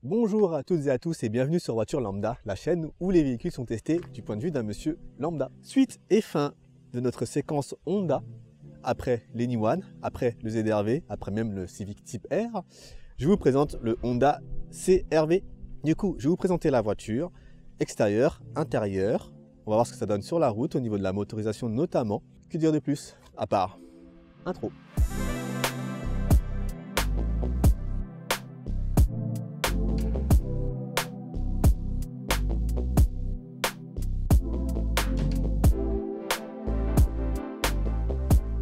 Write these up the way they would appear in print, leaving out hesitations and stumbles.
Bonjour à toutes et à tous et bienvenue sur Voiture Lambda, la chaîne où les véhicules sont testés du point de vue d'un monsieur lambda. Suite et fin de notre séquence Honda, après les Nihon, après le ZR-V, après même le Civic Type R, je vous présente le Honda CR-V. Du coup, je vais vous présenter la voiture, extérieur, intérieur. On va voir ce que ça donne sur la route, au niveau de la motorisation notamment. Que dire de plus, à part intro.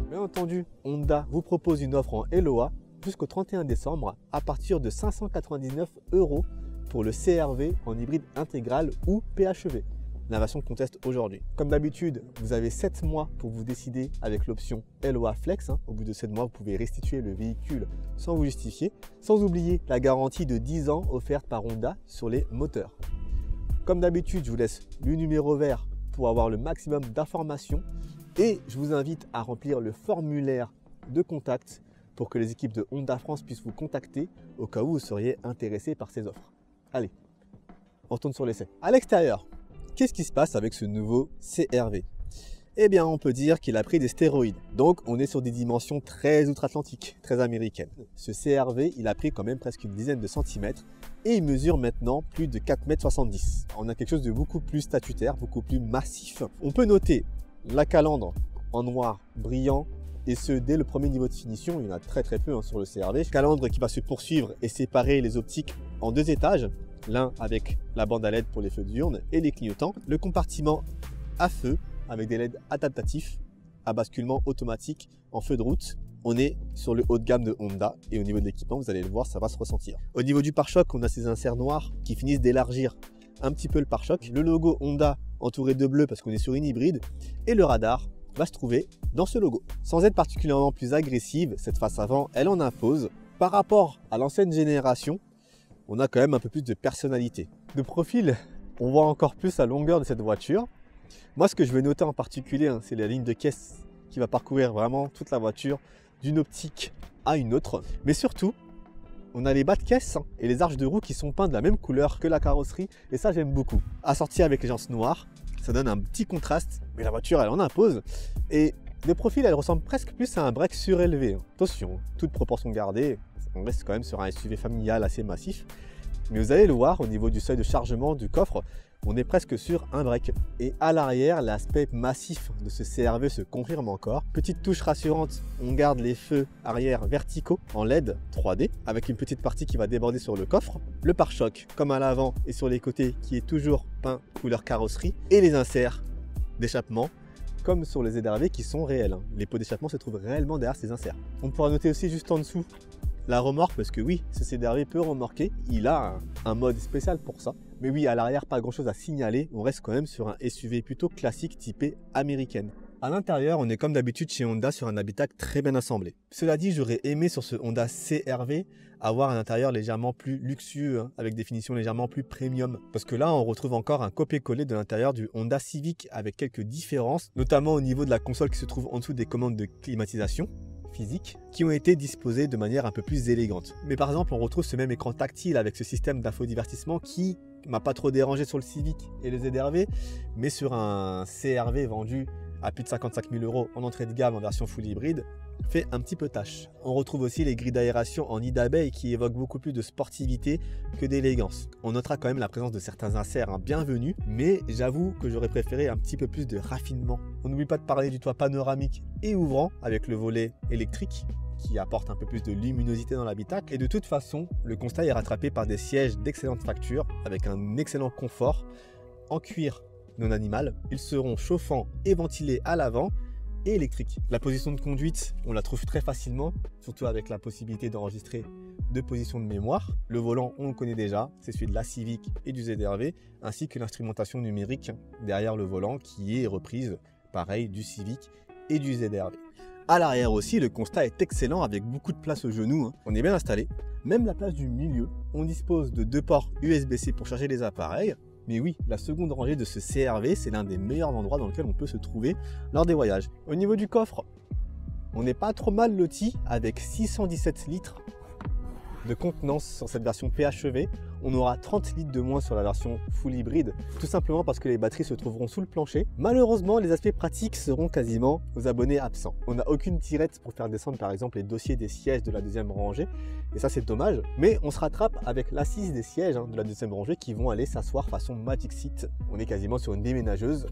Bien entendu, Honda vous propose une offre en LOA jusqu'au 31 décembre à partir de 599 € pour le CR-V en hybride intégral ou PHEV, la version qu'on teste aujourd'hui. Comme d'habitude, vous avez 7 mois pour vous décider avec l'option LOA Flex. Au bout de 7 mois, vous pouvez restituer le véhicule sans vous justifier, sans oublier la garantie de 10 ans offerte par Honda sur les moteurs. Comme d'habitude, je vous laisse le numéro vert pour avoir le maximum d'informations. Et je vous invite à remplir le formulaire de contact pour que les équipes de Honda France puissent vous contacter au cas où vous seriez intéressé par ces offres. Allez, on retourne sur l'essai. À l'extérieur, qu'est-ce qui se passe avec ce nouveau CR-V? Eh bien, on peut dire qu'il a pris des stéroïdes. Donc, on est sur des dimensions très outre-Atlantique, très américaines. Ce CR-V, il a pris quand même presque une dizaine de centimètres et il mesure maintenant plus de 4,70 m. On a quelque chose de beaucoup plus statutaire, beaucoup plus massif. On peut noter la calandre en noir brillant et ce dès le premier niveau de finition. Il y en a très peu sur le CR-V. Calandre qui va se poursuivre et séparer les optiques en 2 étages, l'un avec la bande à LED pour les feux diurnes et les clignotants, le compartiment à feu avec des LED adaptatifs à basculement automatique en feu de route. On est sur le haut de gamme de Honda et au niveau de l'équipement, vous allez le voir, ça va se ressentir. Au niveau du pare-choc, on a ces inserts noirs qui finissent d'élargir un petit peu le pare-choc, le logo Honda entouré de bleu parce qu'on est sur une hybride, et le radar va se trouver dans ce logo. Sans être particulièrement plus agressive, cette face avant, elle en impose. Par rapport à l'ancienne génération, on a quand même un peu plus de personnalité. De profil, on voit encore plus la longueur de cette voiture. Moi, ce que je vais noter en particulier, c'est la ligne de caisse qui va parcourir vraiment toute la voiture d'une optique à une autre. Mais surtout, on a les bas de caisse et les arches de roue qui sont peints de la même couleur que la carrosserie et ça j'aime beaucoup. Assorti avec les jantes noires, ça donne un petit contraste, mais la voiture elle en impose et de profil elle ressemble presque plus à un break surélevé. Attention, toute proportion gardée, on reste quand même sur un SUV familial assez massif. Mais vous allez le voir au niveau du seuil de chargement du coffre, on est presque sur un break. Et à l'arrière, l'aspect massif de ce CR-V se confirme encore. Petite touche rassurante, on garde les feux arrière verticaux en LED 3D avec une petite partie qui va déborder sur le coffre. Le pare-choc, comme à l'avant et sur les côtés, qui est toujours peint couleur carrosserie. Et les inserts d'échappement, comme sur les ZR-V qui sont réels. Les pots d'échappement se trouvent réellement derrière ces inserts. On pourra noter aussi juste en dessous la remorque, parce que oui, ce CR-V peut remorquer, il a un mode spécial pour ça. Mais oui, à l'arrière, pas grand chose à signaler, on reste quand même sur un SUV plutôt classique typé américaine. À l'intérieur, on est comme d'habitude chez Honda sur un habitacle très bien assemblé. Cela dit, j'aurais aimé sur ce Honda CR-V avoir un intérieur légèrement plus luxueux, avec des finitions légèrement plus premium. Parce que là, on retrouve encore un copier-coller de l'intérieur du Honda Civic avec quelques différences, notamment au niveau de la console qui se trouve en dessous des commandes de climatisation physiques qui ont été disposées de manière un peu plus élégante. Mais par exemple, on retrouve ce même écran tactile avec ce système d'infodivertissement qui m'a pas trop dérangé sur le Civic et le ZR-V, mais sur un CR-V vendu à plus de 55 000 € en entrée de gamme en version full hybride, fait un petit peu tâche. On retrouve aussi les grilles d'aération en nid d'abeille qui évoquent beaucoup plus de sportivité que d'élégance. On notera quand même la présence de certains inserts bienvenus, mais j'avoue que j'aurais préféré un petit peu plus de raffinement. On n'oublie pas de parler du toit panoramique et ouvrant avec le volet électrique qui apporte un peu plus de luminosité dans l'habitacle. Et de toute façon, le constat est rattrapé par des sièges d'excellente facture avec un excellent confort en cuir non animal. Ils seront chauffants et ventilés à l'avant et électriques. La position de conduite, on la trouve très facilement, surtout avec la possibilité d'enregistrer 2 positions de mémoire. Le volant, on le connaît déjà, c'est celui de la Civic et du ZR-V, ainsi que l'instrumentation numérique derrière le volant qui est reprise, pareil, du Civic et du ZR-V. À l'arrière aussi, le constat est excellent avec beaucoup de place au genou. On est bien installé. Même la place du milieu, on dispose de 2 ports USB-C pour charger les appareils. Mais oui, la seconde rangée de ce CR-V, c'est l'un des meilleurs endroits dans lequel on peut se trouver lors des voyages. Au niveau du coffre, on n'est pas trop mal loti avec 617 litres de contenance sur cette version PHEV. On aura 30 litres de moins sur la version full hybride, tout simplement parce que les batteries se trouveront sous le plancher. Malheureusement, les aspects pratiques seront quasiment aux abonnés absents. On n'a aucune tirette pour faire descendre par exemple les dossiers des sièges de la deuxième rangée, et ça c'est dommage. Mais on se rattrape avec l'assise des sièges de la deuxième rangée qui vont aller s'asseoir façon Magic Seat. On est quasiment sur une déménageuse.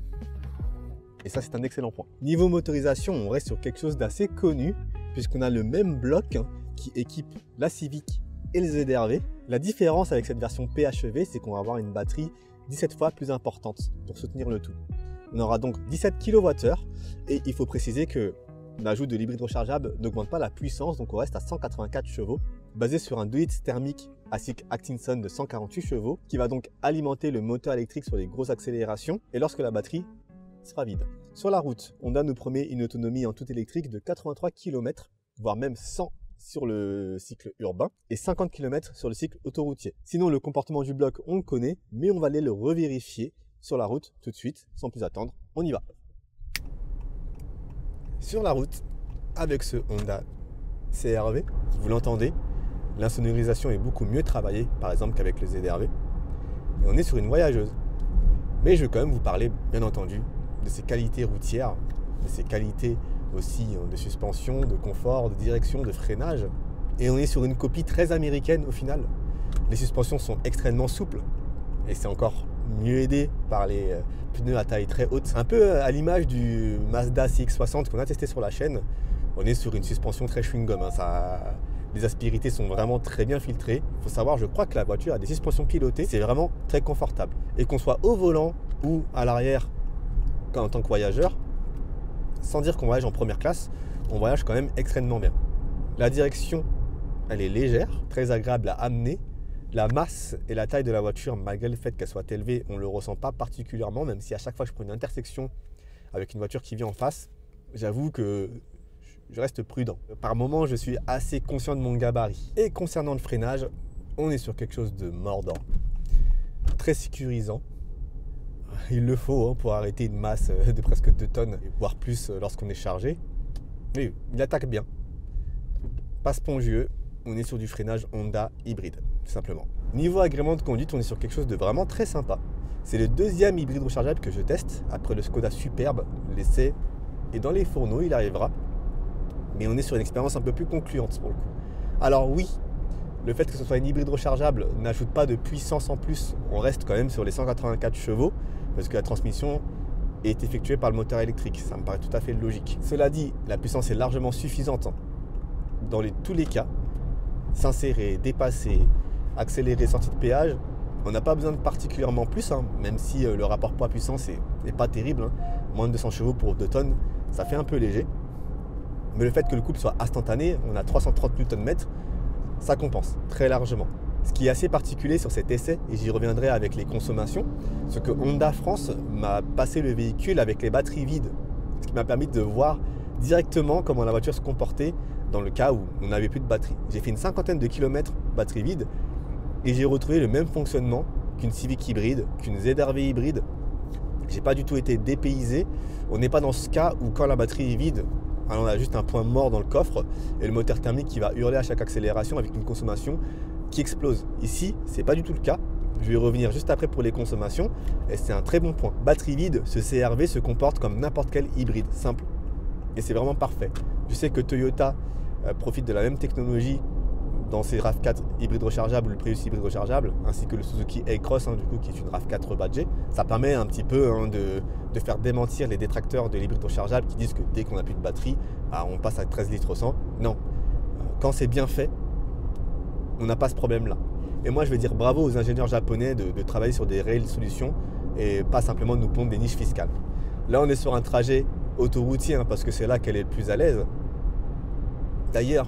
Et ça, c'est un excellent point. Niveau motorisation, on reste sur quelque chose d'assez connu, puisqu'on a le même bloc qui équipe la Civic et le ZR-V. La différence avec cette version PHEV, c'est qu'on va avoir une batterie 17 fois plus importante pour soutenir le tout. On aura donc 17 kWh, et il faut préciser que l'ajout de l'hybride rechargeable n'augmente pas la puissance, donc on reste à 184 chevaux, basé sur un 2 litres thermique ASIC Atkinson de 148 chevaux, qui va donc alimenter le moteur électrique sur les grosses accélérations, et lorsque la batterie sera vide. Sur la route, Honda nous promet une autonomie en tout électrique de 83 km, voire même 100 sur le cycle urbain et 50 km sur le cycle autoroutier. Sinon, le comportement du bloc, on le connaît, mais on va aller le revérifier sur la route tout de suite, sans plus attendre. On y va. Sur la route, avec ce Honda CR-V, vous l'entendez, l'insonorisation est beaucoup mieux travaillée, par exemple, qu'avec le ZR-V. Et on est sur une voyageuse. Mais je vais quand même vous parler, bien entendu, de ses qualités routières, de ses qualités aussi de suspension, de confort, de direction, de freinage. Et on est sur une copie très américaine au final. Les suspensions sont extrêmement souples et c'est encore mieux aidé par les pneus à taille très haute. Un peu à l'image du Mazda CX-60 qu'on a testé sur la chaîne. On est sur une suspension très chewing-gum. Les aspérités sont vraiment très bien filtrées. Il faut savoir, je crois que la voiture a des suspensions pilotées. C'est vraiment très confortable. Et qu'on soit au volant ou à l'arrière en tant que voyageur, sans dire qu'on voyage en première classe, on voyage quand même extrêmement bien. La direction, elle est légère, très agréable à amener. La masse et la taille de la voiture, malgré le fait qu'elle soit élevée, on ne le ressent pas particulièrement, même si à chaque fois que je prends une intersection avec une voiture qui vient en face, j'avoue que je reste prudent. Par moments, je suis assez conscient de mon gabarit. Et concernant le freinage, on est sur quelque chose de mordant, très sécurisant. Il le faut pour arrêter une masse de presque 2 tonnes, voire plus lorsqu'on est chargé. Mais il attaque bien. Pas spongieux, on est sur du freinage Honda hybride, tout simplement. Niveau agrément de conduite, on est sur quelque chose de vraiment très sympa. C'est le deuxième hybride rechargeable que je teste, après le Skoda Superbe, l'essai est dans les fourneaux, il arrivera. Mais on est sur une expérience un peu plus concluante pour le coup. Alors oui, le fait que ce soit une hybride rechargeable n'ajoute pas de puissance en plus, on reste quand même sur les 184 chevaux, parce que la transmission est effectuée par le moteur électrique, ça me paraît tout à fait logique. Cela dit, la puissance est largement suffisante dans tous les cas. S'insérer, dépasser, accélérer, sortie de péage, on n'a pas besoin de particulièrement plus, même si le rapport poids-puissance n'est pas terrible. Moins de 200 chevaux pour 2 tonnes, ça fait un peu léger. Mais le fait que le couple soit instantané, on a 330 Nm, ça compense très largement. Ce qui est assez particulier sur cet essai, et j'y reviendrai avec les consommations, c'est que Honda France m'a passé le véhicule avec les batteries vides, ce qui m'a permis de voir directement comment la voiture se comportait dans le cas où on n'avait plus de batterie. J'ai fait une 50aine de kilomètres batterie vide et j'ai retrouvé le même fonctionnement qu'une Civic hybride, qu'une ZR-V hybride. J'ai pas du tout été dépaysé. On n'est pas dans ce cas où quand la batterie est vide, on a juste un point mort dans le coffre et le moteur thermique qui va hurler à chaque accélération avec une consommation qui explose. Ici, c'est pas du tout le cas. Je vais y revenir juste après pour les consommations et c'est un très bon point. Batterie vide, ce CR-V se comporte comme n'importe quel hybride simple et c'est vraiment parfait. Je sais que Toyota profite de la même technologie dans ses RAV4 hybrides rechargeables ou le Prius hybride rechargeable, ainsi que le Suzuki A-Cross, du coup, qui est une RAV4 rebadgée. Ça permet un petit peu de faire démentir les détracteurs de l'hybride rechargeable qui disent que dès qu'on n'a plus de batterie, on passe à 13 litres au 100. Non, quand c'est bien fait, on n'a pas ce problème-là. Et moi, je vais dire bravo aux ingénieurs japonais de travailler sur des réelles solutions et pas simplement de nous pondre des niches fiscales. Là, on est sur un trajet autoroutier parce que c'est là qu'elle est le plus à l'aise. D'ailleurs,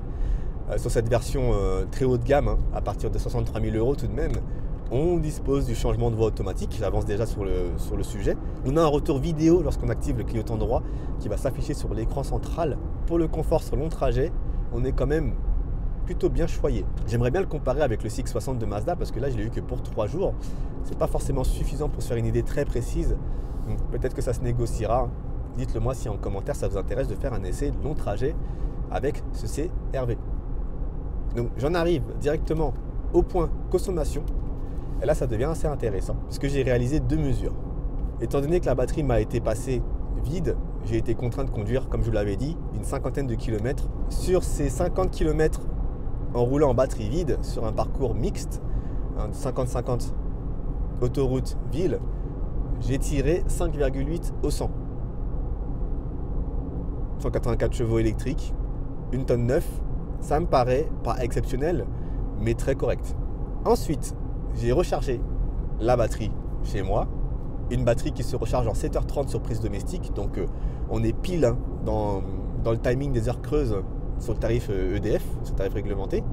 sur cette version très haut de gamme, à partir de 63 000 € tout de même, on dispose du changement de voie automatique. J'avance déjà sur le sujet. On a un retour vidéo lorsqu'on active le clignotant droit qui va s'afficher sur l'écran central. Pour le confort sur long trajet, on est quand même plutôt bien choyé. J'aimerais bien le comparer avec le CX-60 de Mazda parce que là, je l'ai eu que pour 3 jours. C'est pas forcément suffisant pour se faire une idée très précise. Peut-être que ça se négociera. Dites-le moi si en commentaire ça vous intéresse de faire un essai de long trajet avec ce CR-V. Donc j'en arrive directement au point consommation. Et là, ça devient assez intéressant puisque j'ai réalisé 2 mesures. Étant donné que la batterie m'a été passée vide, j'ai été contraint de conduire, comme je vous l'avais dit, une cinquantaine de kilomètres. Sur ces 50 km en roulant en batterie vide, sur un parcours mixte, 50-50 autoroute-ville, j'ai tiré 5,8 au 100. 184 chevaux électriques, 1 tonne 9, ça me paraît pas exceptionnel, mais très correct. Ensuite, j'ai rechargé la batterie chez moi, une batterie qui se recharge en 7h30 sur prise domestique, donc on est pile dans le timing des heures creuses sur le tarif EDF, sur le tarif réglementé.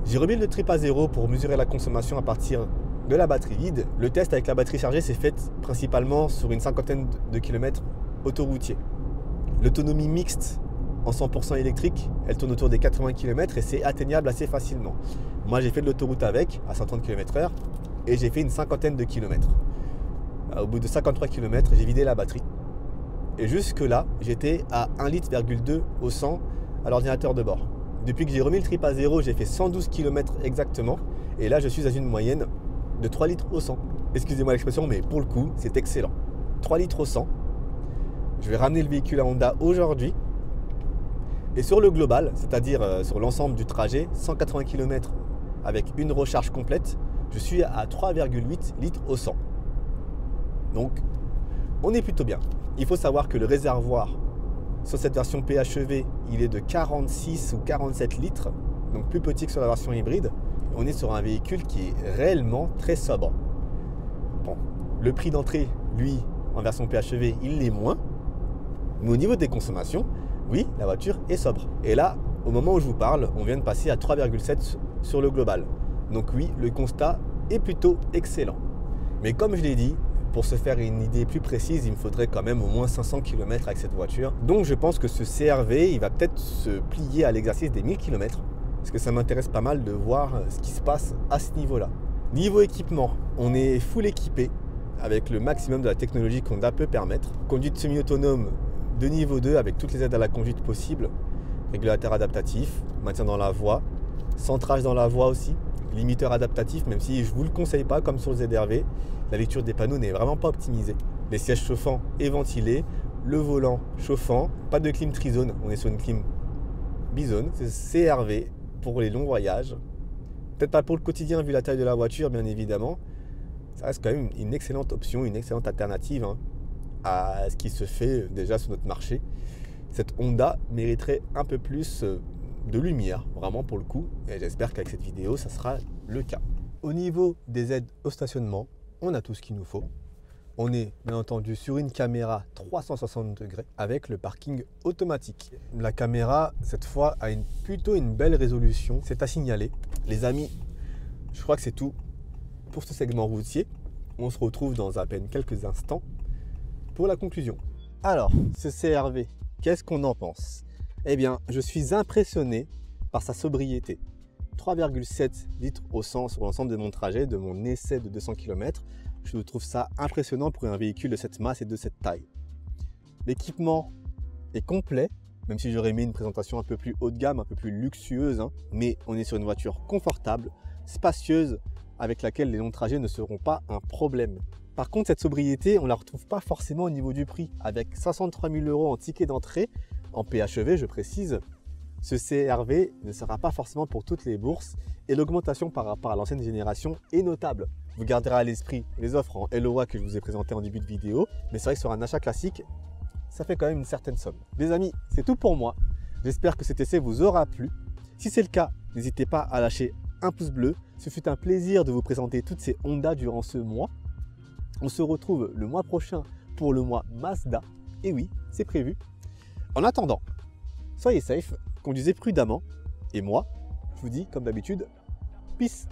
J'ai remis le trip à 0 pour mesurer la consommation à partir de la batterie vide. Le test avec la batterie chargée s'est fait principalement sur une cinquantaine de kilomètres autoroutiers. L'autonomie mixte en 100% électrique, elle tourne autour des 80 km et c'est atteignable assez facilement. Moi, j'ai fait de l'autoroute avec, à 130 km/h, et j'ai fait une cinquantaine de kilomètres. Au bout de 53 km, j'ai vidé la batterie. Et jusque-là, j'étais à 1,2 litre au 100 à l'ordinateur de bord. Depuis que j'ai remis le trip à 0, j'ai fait 112 km exactement. Et là, je suis à une moyenne de 3 litres au 100. Excusez-moi l'expression, mais pour le coup, c'est excellent. 3 litres au 100. Je vais ramener le véhicule à Honda aujourd'hui. Et sur le global, c'est-à-dire sur l'ensemble du trajet, 180 km avec une recharge complète, je suis à 3,8 litres au 100. Donc, on est plutôt bien. Il faut savoir que le réservoir sur cette version PHEV, il est de 46 ou 47 litres, donc plus petit que sur la version hybride. On est sur un véhicule qui est réellement très sobre. Bon, le prix d'entrée, lui, en version PHEV, il l'est moins. Mais au niveau des consommations, oui, la voiture est sobre. Et là, au moment où je vous parle, on vient de passer à 3,7 sur le global. Donc oui, le constat est plutôt excellent. Mais comme je l'ai dit, pour se faire une idée plus précise, il me faudrait quand même au moins 500 km avec cette voiture. Donc je pense que ce CR-V, il va peut-être se plier à l'exercice des 1000 km. Parce que ça m'intéresse pas mal de voir ce qui se passe à ce niveau-là. Niveau équipement, on est full équipé avec le maximum de la technologie qu'Honda peut permettre. Conduite semi-autonome de niveau 2 avec toutes les aides à la conduite possibles. Régulateur adaptatif, maintien dans la voie, centrage dans la voie aussi. Limiteur adaptatif, même si je ne vous le conseille pas comme sur le ZR-V. La lecture des panneaux n'est vraiment pas optimisée. Les sièges chauffants et ventilés, le volant chauffant, pas de clim trizone, on est sur une clim bizone. C'est CR-V pour les longs voyages. Peut-être pas pour le quotidien vu la taille de la voiture, bien évidemment. Ça reste quand même une excellente option, une excellente alternative à ce qui se fait déjà sur notre marché. Cette Honda mériterait un peu plus de lumière, vraiment pour le coup, et j'espère qu'avec cette vidéo, ça sera le cas. Au niveau des aides au stationnement, on a tout ce qu'il nous faut. On est bien entendu sur une caméra 360 degrés avec le parking automatique. La caméra, cette fois, a plutôt une belle résolution, c'est à signaler. Les amis, je crois que c'est tout pour ce segment routier. On se retrouve dans à peine quelques instants pour la conclusion. Alors, ce CR-V, qu'est-ce qu'on en pense? Eh bien, je suis impressionné par sa sobriété. 3,7 litres au 100 sur l'ensemble de mon trajet, de mon essai de 200 km. Je trouve ça impressionnant pour un véhicule de cette masse et de cette taille. L'équipement est complet, même si j'aurais aimé une présentation un peu plus haut de gamme, un peu plus luxueuse, mais on est sur une voiture confortable, spacieuse, avec laquelle les longs trajets ne seront pas un problème. Par contre, cette sobriété, on ne la retrouve pas forcément au niveau du prix. Avec 63 000 € en ticket d'entrée, en PHEV, je précise, ce CR-V ne sera pas forcément pour toutes les bourses et l'augmentation par rapport à l'ancienne génération est notable. Vous garderez à l'esprit les offres en LOA que je vous ai présentées en début de vidéo, mais c'est vrai que sur un achat classique, ça fait quand même une certaine somme. Les amis, c'est tout pour moi. J'espère que cet essai vous aura plu. Si c'est le cas, n'hésitez pas à lâcher un pouce bleu. Ce fut un plaisir de vous présenter toutes ces Honda durant ce mois. On se retrouve le mois prochain pour le mois Mazda. Et oui, c'est prévu. En attendant, soyez safe, conduisez prudemment. Et moi, je vous dis comme d'habitude, peace.